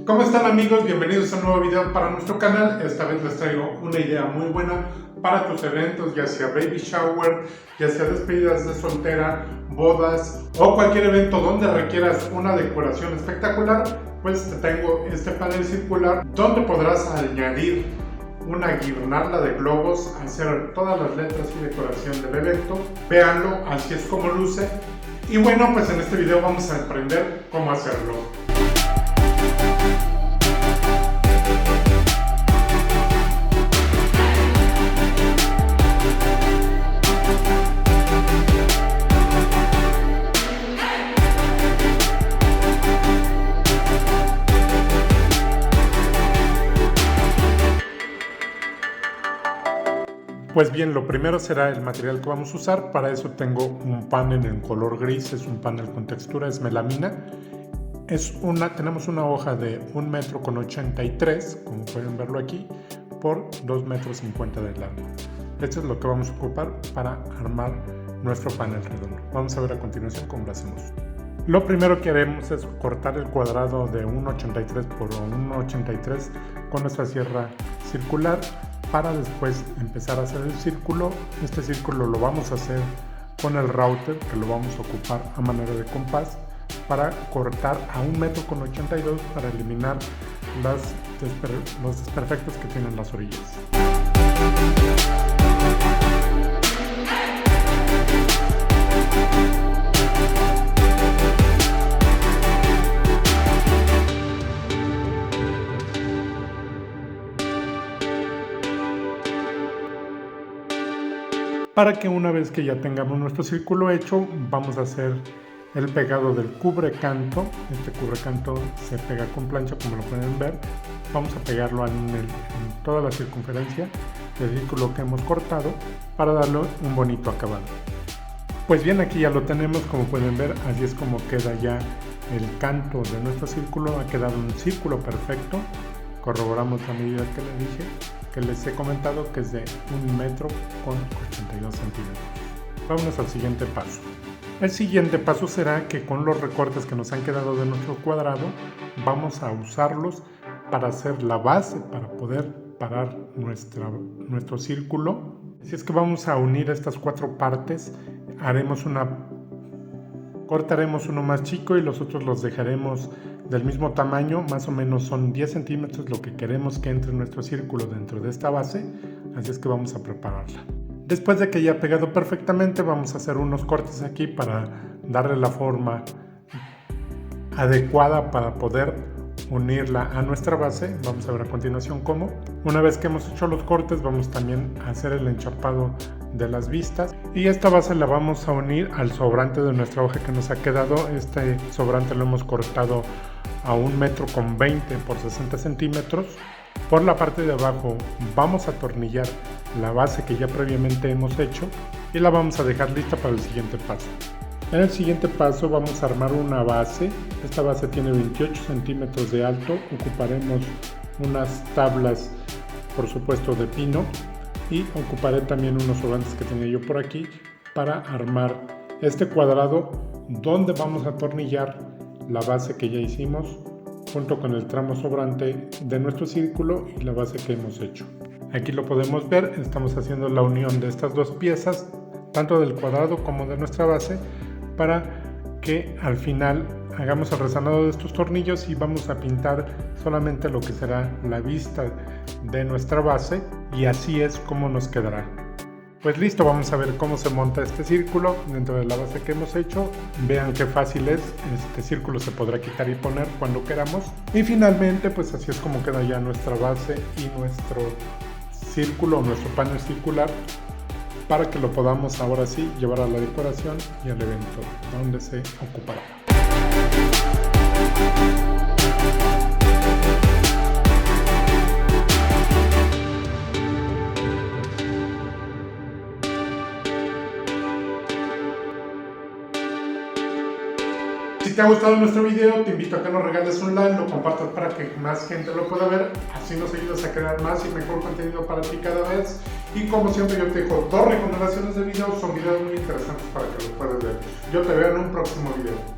¿Cómo están amigos? Bienvenidos a un nuevo video para nuestro canal. Esta vez les traigo una idea muy buena para tus eventos, ya sea baby shower, ya sea despedidas de soltera, bodas o cualquier evento donde requieras una decoración espectacular. Pues te tengo este panel circular donde podrás añadir una guirnalda de globos, hacer todas las letras y decoración del evento. Véanlo, así es como luce. Y bueno, pues en este video vamos a aprender cómo hacerlo. Pues bien, lo primero será el material que vamos a usar. Para eso tengo un panel en color gris, es un panel con textura, es melamina. Tenemos una hoja de 1,83 m, como pueden verlo aquí, por 2,50 m de largo. Esto es lo que vamos a ocupar para armar nuestro panel redondo. Vamos a ver a continuación cómo lo hacemos. Lo primero que haremos es cortar el cuadrado de 1,83 por 1,83 con nuestra sierra circular, para después empezar a hacer el círculo. Este círculo lo vamos a hacer con el router, que lo vamos a ocupar a manera de compás, para cortar a 1,82 m para eliminar los desperfectos que tienen las orillas. Para que una vez que ya tengamos nuestro círculo hecho, vamos a hacer el pegado del cubrecanto. Este cubrecanto se pega con plancha, como lo pueden ver. Vamos a pegarlo en toda la circunferencia del círculo que hemos cortado para darle un bonito acabado. Pues bien, aquí ya lo tenemos, como pueden ver, así es como queda ya el canto de nuestro círculo. Ha quedado un círculo perfecto. Corroboramos la medida que les dije, que les he comentado, que es de 1,82 m. Vámonos al siguiente paso. El siguiente paso será que con los recortes que nos han quedado de nuestro cuadrado, vamos a usarlos para hacer la base, para poder parar nuestro círculo. Así es que vamos a unir estas cuatro partes. Cortaremos uno más chico y los otros los dejaremos del mismo tamaño, más o menos son 10 centímetros lo que queremos que entre nuestro círculo dentro de esta base. Así es que vamos a prepararla. Después de que ya ha pegado perfectamente, vamos a hacer unos cortes aquí para darle la forma adecuada para poder unirla a nuestra base. Vamos a ver a continuación cómo. Una vez que hemos hecho los cortes, vamos también a hacer el enchapado de las vistas, y esta base la vamos a unir al sobrante de nuestra hoja que nos ha quedado. Este sobrante lo hemos cortado a 1,20 m por 60 centímetros. Por la parte de abajo vamos a atornillar la base que ya previamente hemos hecho y la vamos a dejar lista para el siguiente paso. En el siguiente paso vamos a armar una base. Esta base tiene 28 centímetros de alto. Ocuparemos unas tablas, por supuesto, de pino, y ocuparé también unos sobrantes que tenía yo por aquí para armar este cuadrado donde vamos a atornillar la base que ya hicimos junto con el tramo sobrante de nuestro círculo y la base que hemos hecho. Aquí lo podemos ver, estamos haciendo la unión de estas dos piezas, tanto del cuadrado como de nuestra base, para que al final hagamos el resanado de estos tornillos y vamos a pintar solamente lo que será la vista de nuestra base, y así es como nos quedará. Pues listo, vamos a ver cómo se monta este círculo dentro de la base que hemos hecho. Vean qué fácil es, este círculo se podrá quitar y poner cuando queramos. Y finalmente, pues así es como queda ya nuestra base y nuestro círculo, nuestro panel circular, para que lo podamos ahora sí llevar a la decoración y al evento donde se ocupará. Si te ha gustado nuestro video, te invito a que nos regales un like, lo compartas para que más gente lo pueda ver, así nos ayudas a crear más y mejor contenido para ti cada vez. Y como siempre, yo te dejo 2 recomendaciones de videos, son videos muy interesantes para que los puedas ver. Yo te veo en un próximo video.